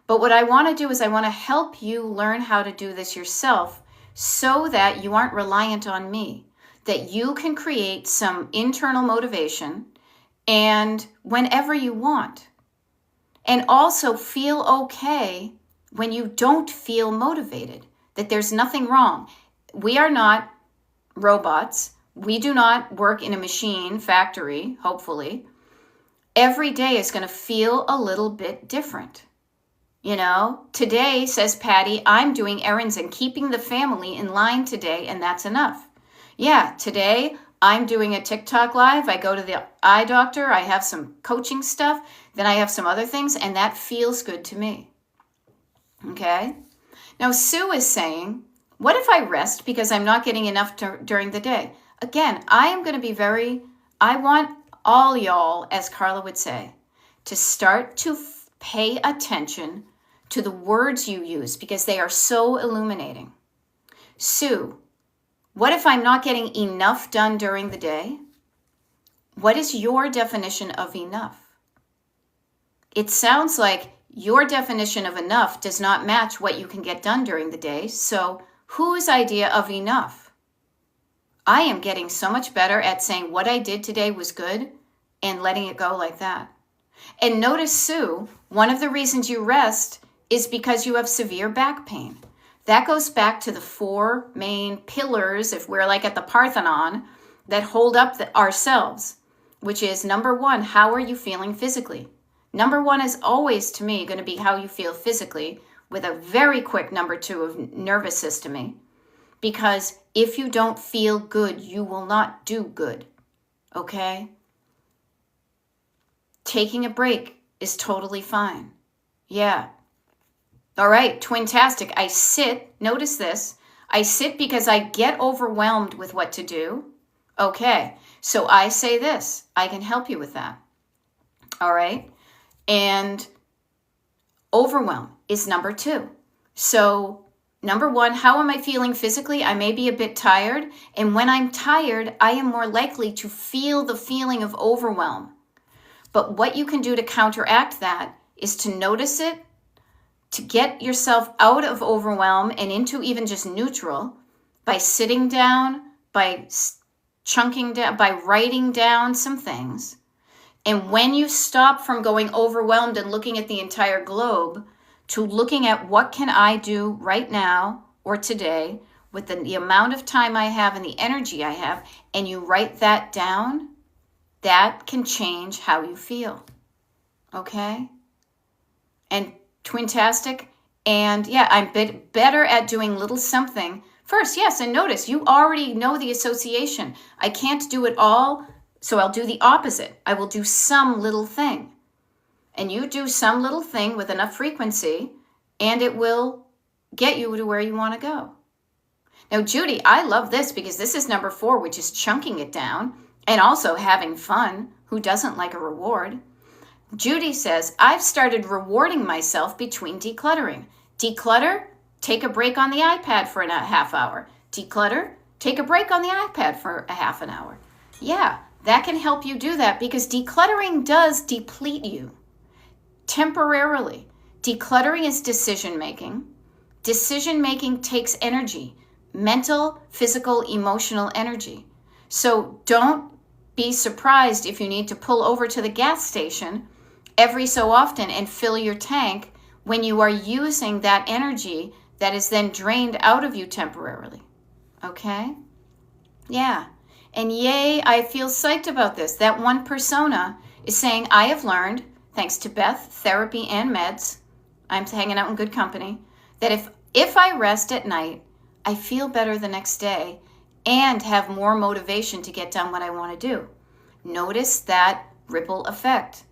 But what I want to do is I want to help you learn how to do this yourself so that you aren't reliant on me, that you can create some internal motivation and whenever you want. And also feel okay when you don't feel motivated, that there's nothing wrong. We are not robots. We do not work in a machine factory, hopefully. Every day is going to feel a little bit different. You know, today, says Patty, I'm doing errands and keeping the family in line today, and that's enough. Yeah, today I'm doing a TikTok live. I go to the eye doctor. I have some coaching stuff. Then I have some other things, and that feels good to me. Okay? Now, Sue is saying, what if I rest because I'm not getting enough during the day? Again, I am going to be I want all y'all, as Carla would say, to start to pay attention to the words you use because they are so illuminating. Sue, what if I'm not getting enough done during the day? What is your definition of enough? It sounds like your definition of enough does not match what you can get done during the day. So whose idea of enough? I am getting so much better at saying what I did today was good and letting it go like that. And notice, Sue, one of the reasons you rest is because you have severe back pain. That goes back to the 4 main pillars, if we're like at the Parthenon, that hold up ourselves, which is number 1, how are you feeling physically? Number 1 is always, to me, going to be how you feel physically, with a very quick number 2 of nervous system. Because if you don't feel good, you will not do good. Okay? Taking a break is totally fine. Yeah. All right, Twintastic. I sit, notice this, I sit because I get overwhelmed with what to do. Okay, so I say this. I can help you with that. All right? And overwhelm is number 2. So number 1, how am I feeling physically? I may be a bit tired. And when I'm tired, I am more likely to feel the feeling of overwhelm. But what you can do to counteract that is to notice it, to get yourself out of overwhelm and into even just neutral by sitting down, by chunking down, by writing down some things. And when you stop from going overwhelmed and looking at the entire globe, to looking at what can I do right now or today with the amount of time I have and the energy I have, and you write that down, that can change how you feel. Okay? And Twintastic, and yeah, I'm better at doing little something first. Yes, and notice you already know the association. I can't do it all, so I'll do the opposite. I will do some little thing. And you do some little thing with enough frequency, and it will get you to where you want to go. Now, Judy, I love this because this is number 4, which is chunking it down and also having fun. Who doesn't like a reward? Judy says, I've started rewarding myself between decluttering. Declutter, take a break on the iPad for a half hour. Declutter, take a break on the iPad for a half an hour. Yeah, that can help you do that because decluttering does deplete you temporarily. Decluttering is decision making. Decision making takes energy, mental, physical, emotional energy. So don't be surprised if you need to pull over to the gas station every so often and fill your tank when you are using that energy that is then drained out of you temporarily. Okay? Yeah. And yay, I feel psyched about this. That one persona is saying, I have learned, thanks to Beth, therapy, and meds, I'm hanging out in good company, that if I rest at night, I feel better the next day and have more motivation to get done what I want to do. Notice that ripple effect.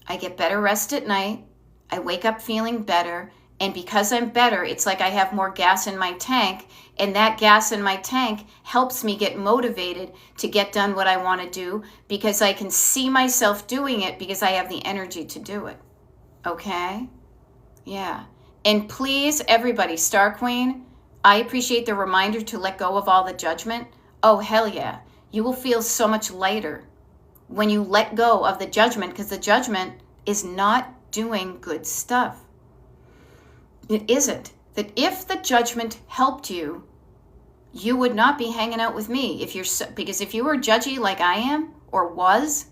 I get better rest at night. I wake up feeling better. And because I'm better, it's like I have more gas in my tank. And that gas in my tank helps me get motivated to get done what I want to do because I can see myself doing it because I have the energy to do it. Okay? Yeah. And please, everybody, Star Queen, I appreciate the reminder to let go of all the judgment. Oh, hell yeah. You will feel so much lighter when you let go of the judgment because the judgment is not doing good stuff. It isn't. That if the judgment helped you, you would not be hanging out with me. Because if you were judgy like I am or was,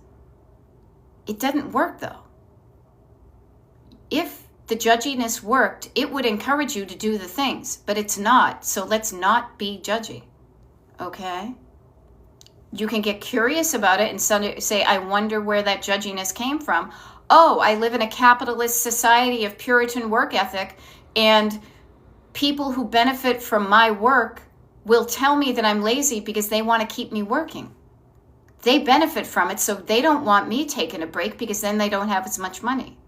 it doesn't work though. If the judginess worked, it would encourage you to do the things, but it's not. So let's not be judgy. Okay? You can get curious about it and say, I wonder where that judginess came from. Oh, I live in a capitalist society of Puritan work ethic, and people who benefit from my work will tell me that I'm lazy because they want to keep me working. They benefit from it, so they don't want me taking a break because then they don't have as much money.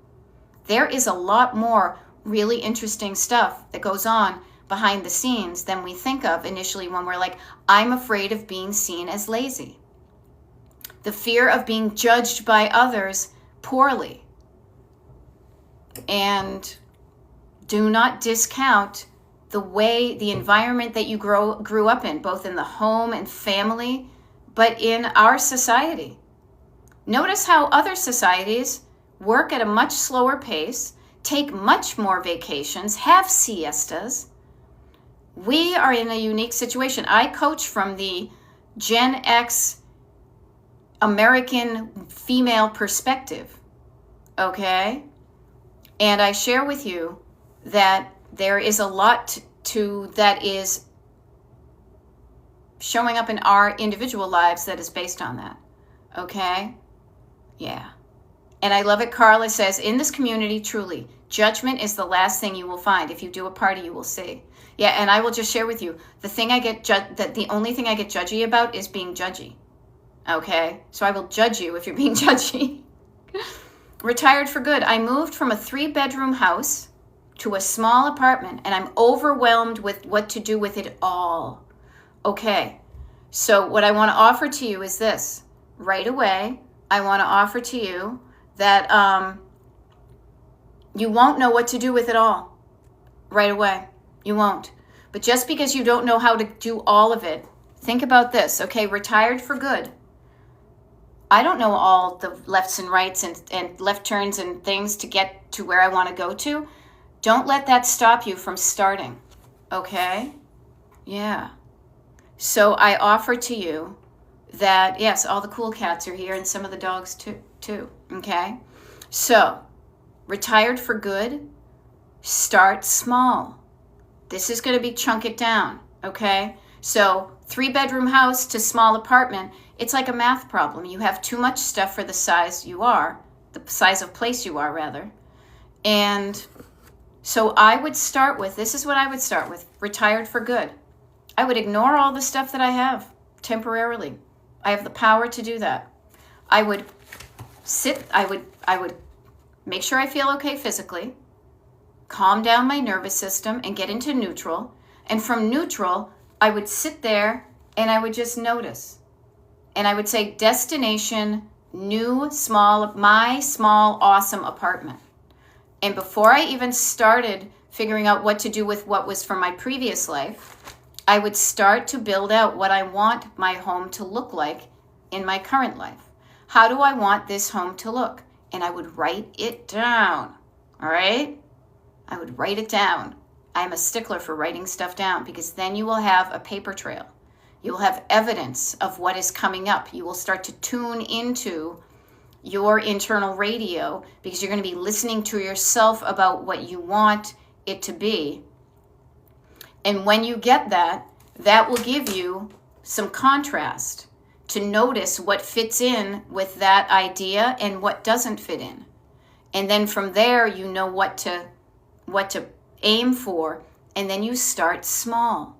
There is a lot more really interesting stuff that goes on behind the scenes than we think of initially when we're like, I'm afraid of being seen as lazy. The fear of being judged by others poorly. And do not discount the environment that you grew up in, both in the home and family, but in our society. Notice how other societies work at a much slower pace, take much more vacations, have siestas. We are in a unique situation. I coach from the Gen X American female perspective, okay? And I share with you that there is a lot to that is showing up in our individual lives that is based on that, okay? Yeah. And I love it. Carla says, in this community, truly, judgment is the last thing you will find. If you do a party, you will see. Yeah, and I will just share with you, the only thing I get judgy about is being judgy. Okay? So I will judge you if you're being judgy. Retired for good. I moved from a 3-bedroom house to a small apartment, and I'm overwhelmed with what to do with it all. Okay. So what I want to offer to you is this. Right away, I want to offer to you that you won't know what to do with it all right away. You won't. But just because you don't know how to do all of it, think about this, okay? Retired for good. I don't know all the lefts and rights and left turns and things to get to where I want to go to. Don't let that stop you from starting, okay? Yeah. So I offer to you that, yes, all the cool cats are here and some of the dogs too, okay? So, retired for good. Start small. This is going to be chunk it down, okay? So 3-bedroom house to small apartment, it's like a math problem. You have too much stuff for the size you are, the size of place you are, rather. And so I would start with, this is what I would start with, retired for good. I would ignore all the stuff that I have temporarily. I have the power to do that. I would I would make sure I feel okay physically, calm down my nervous system and get into neutral. And from neutral, I would sit there and I would just notice. And I would say, destination, new, small, my small, awesome apartment. And before I even started figuring out what to do with what was from my previous life, I would start to build out what I want my home to look like in my current life. How do I want this home to look? And I would write it down, all right? I would write it down. I'm a stickler for writing stuff down because then you will have a paper trail. You will have evidence of what is coming up. You will start to tune into your internal radio because you're going to be listening to yourself about what you want it to be. And when you get that, that will give you some contrast to notice what fits in with that idea and what doesn't fit in. And then from there, you know what to aim for. And then you start small.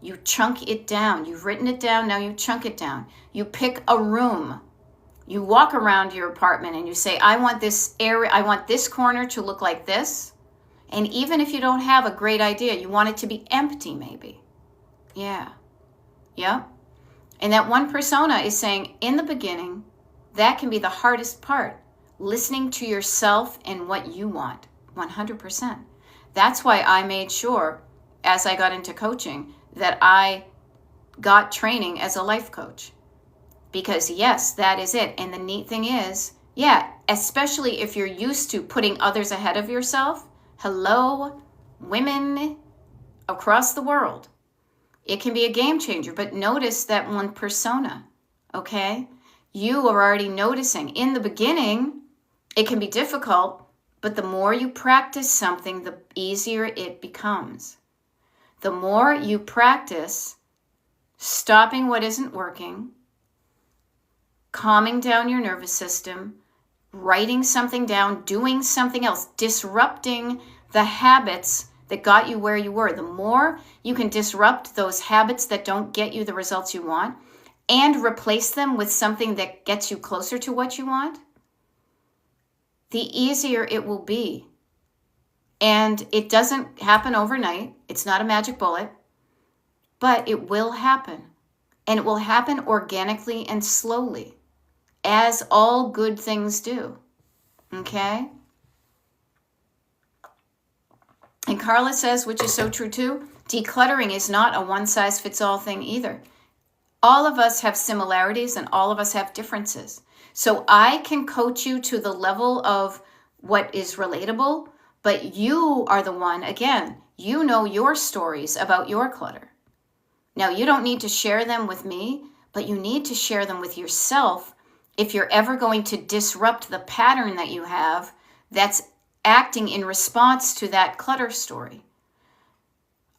You chunk it down. You've written it down. Now you chunk it down. You pick a room. You walk around your apartment and you say, I want this area, I want this corner to look like this. And even if you don't have a great idea, you want it to be empty maybe. Yeah. And that one persona is saying, in the beginning, that can be the hardest part. Listening to yourself and what you want, 100%. That's why I made sure, as I got into coaching, that I got training as a life coach. Because yes, that is it. And the neat thing is, yeah, especially if you're used to putting others ahead of yourself, hello, women across the world. It can be a game changer, but notice that one persona, okay? You are already noticing. In the beginning, it can be difficult, but the more you practice something, the easier it becomes. The more you practice stopping what isn't working, calming down your nervous system, writing something down, doing something else, disrupting the habits that got you where you were. The more you can disrupt those habits that don't get you the results you want and replace them with something that gets you closer to what you want, the easier it will be. And it doesn't happen overnight. It's not a magic bullet, but it will happen. And it will happen organically and slowly, as all good things do. Okay? And Carla says, which is so true too, decluttering is not a one-size-fits-all thing either. All of us have similarities and all of us have differences. So I can coach you to the level of what is relatable, but you are the one, again, you know your stories about your clutter. Now, you don't need to share them with me, but you need to share them with yourself if you're ever going to disrupt the pattern that you have that's acting in response to that clutter story.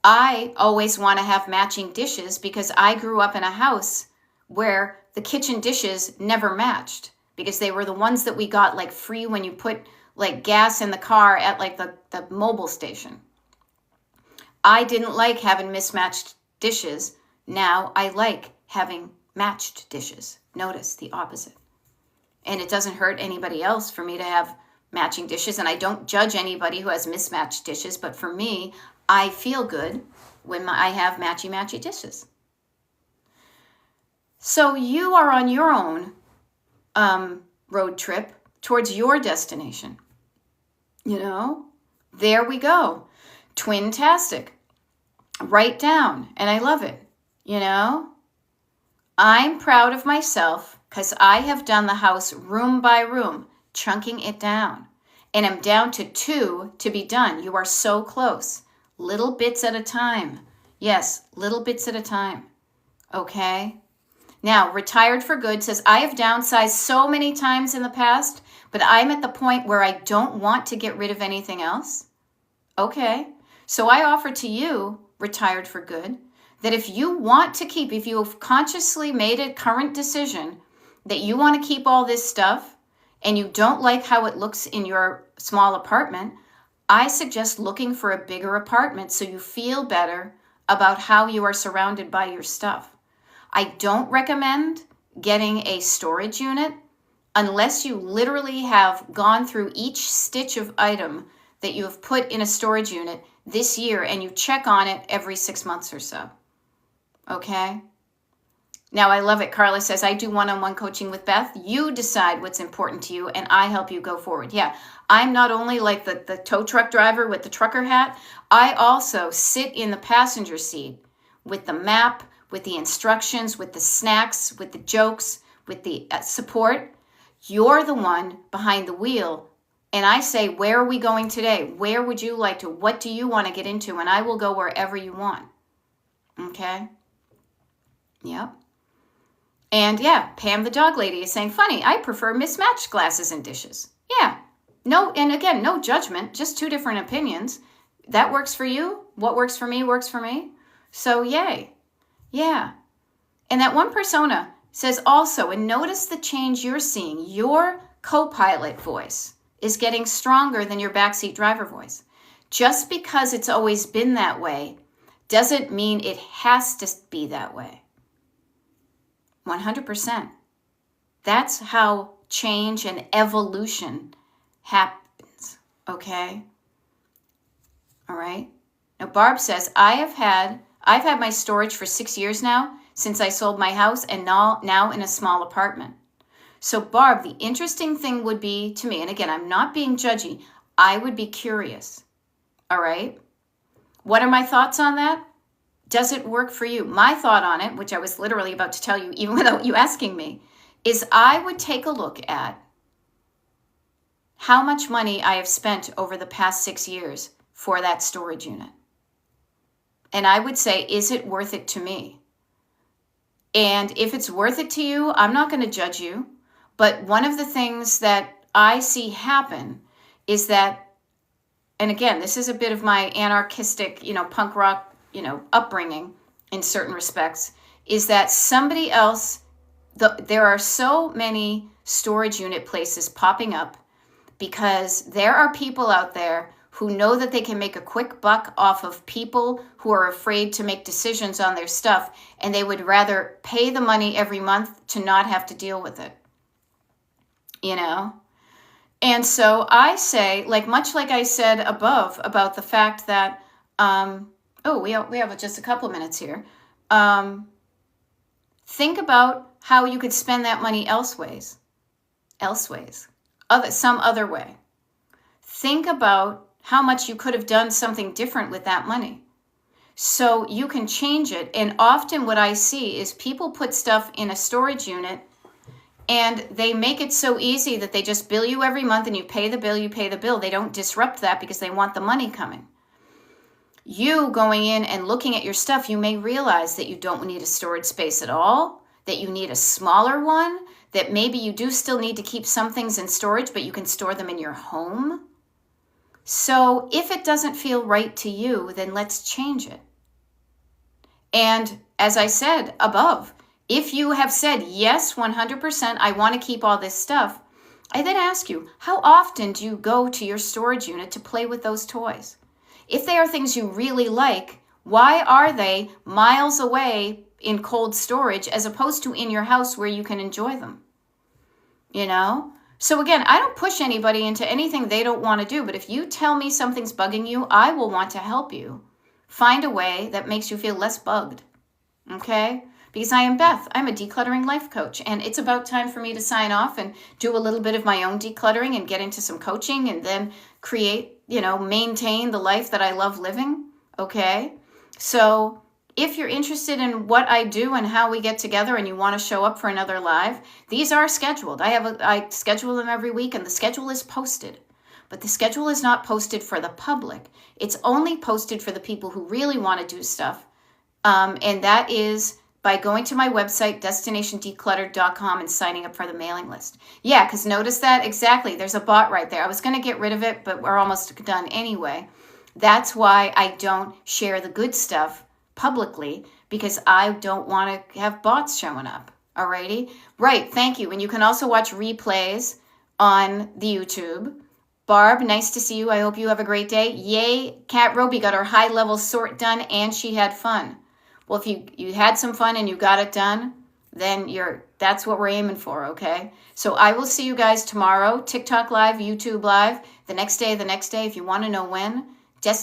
I always want to have matching dishes because I grew up in a house where the kitchen dishes never matched because they were the ones that we got like free when you put like gas in the car at like the mobile station. I didn't like having mismatched dishes. Now I like having matched dishes. Notice the opposite. And it doesn't hurt anybody else for me to have matching dishes. And I don't judge anybody who has mismatched dishes. But for me, I feel good when I have matchy dishes. So you are on your own road trip towards your destination. You know, there we go. Twintastic. Write down. And I love it. You know, I'm proud of myself because I have done the house room by room, chunking it down. And I'm down to 2 to be done. You are so close. Little bits at a time. Yes, little bits at a time. Okay? Now, Retired for Good says, I have downsized so many times in the past, but I'm at the point where I don't want to get rid of anything else. Okay. So I offer to you, Retired for Good, that if you want to keep, if you have consciously made a current decision that you want to keep all this stuff and you don't like how it looks in your small apartment, I suggest looking for a bigger apartment so you feel better about how you are surrounded by your stuff. I don't recommend getting a storage unit unless you literally have gone through each stitch of item that you have put in a storage unit this year and you check on it every 6 months or so. Okay? Now, I love it. Carla says, I do one-on-one coaching with Beth. You decide what's important to you, and I help you go forward. Yeah, I'm not only like the tow truck driver with the trucker hat, I also sit in the passenger seat with the map, with the instructions, with the snacks, with the jokes, with the support. You're the one behind the wheel. And I say, where are we going today? Where would you like to? What do you want to get into? And I will go wherever you want. Okay? Yep. And yeah, Pam the dog lady is saying, funny, I prefer mismatched glasses and dishes. Yeah. No, and again, no judgment, just two different opinions. That works for you. What works for me works for me. So yay. Yeah. And that one persona says also, and notice the change you're seeing. Your co-pilot voice is getting stronger than your backseat driver voice. Just because it's always been that way doesn't mean it has to be that way. 100%. That's how change and evolution happens, okay? All right? Now, Barb says, I've had my storage for 6 years now, since I sold my house, and now in a small apartment. So, Barb, the interesting thing would be to me, and again, I'm not being judgy, I would be curious, all right? What are my thoughts on that? Does it work for you? My thought on it, which I was literally about to tell you even without you asking me, is I would take a look at how much money I have spent over the past 6 years for that storage unit. And I would say, is it worth it to me? And if it's worth it to you, I'm not going to judge you. But one of the things that I see happen is that, and again, this is a bit of my anarchistic, punk rock, upbringing in certain respects, is that somebody else, there are so many storage unit places popping up because there are people out there who know that they can make a quick buck off of people who are afraid to make decisions on their stuff, and they would rather pay the money every month to not have to deal with it. And so I say, much like I said above about the fact that, we have just a couple minutes here. Think about how you could spend that money elseways, some other way. Think about how much you could have done something different with that money. So you can change it. And often what I see is people put stuff in a storage unit and they make it so easy that they just bill you every month and you pay the bill. They don't disrupt that because they want the money coming. You going in and looking at your stuff, you may realize that you don't need a storage space at all, that you need a smaller one, that maybe you do still need to keep some things in storage, but you can store them in your home. So if it doesn't feel right to you, then let's change it. And as I said above, if you have said, yes, 100%, I want to keep all this stuff, I then ask you, how often do you go to your storage unit to play with those toys? If they are things you really like, why are they miles away in cold storage as opposed to in your house where you can enjoy them? So again, I don't push anybody into anything they don't want to do, but if you tell me something's bugging you, I will want to help you find a way that makes you feel less bugged. Okay? Because I am Beth. I'm a decluttering life coach, and it's about time for me to sign off and do a little bit of my own decluttering and get into some coaching and then create, maintain the life that I love living. Okay? So if you're interested in what I do and how we get together and you want to show up for another live, these are scheduled. I schedule them every week, and the schedule is posted. But the schedule is not posted for the public. It's only posted for the people who really want to do stuff. And that is by going to my website, destinationdecluttered.com, and signing up for the mailing list. Yeah, because notice that? Exactly. There's a bot right there. I was going to get rid of it, but we're almost done anyway. That's why I don't share the good stuff publicly, because I don't want to have bots showing up. Alrighty? Right, thank you. And you can also watch replays on the YouTube. Barb, nice to see you. I hope you have a great day. Yay, Kat Roby got her high level sort done and she had fun. Well, if you had some fun and you got it done, then that's what we're aiming for, okay? So I will see you guys tomorrow, TikTok Live, YouTube Live, the next day, if you want to know when.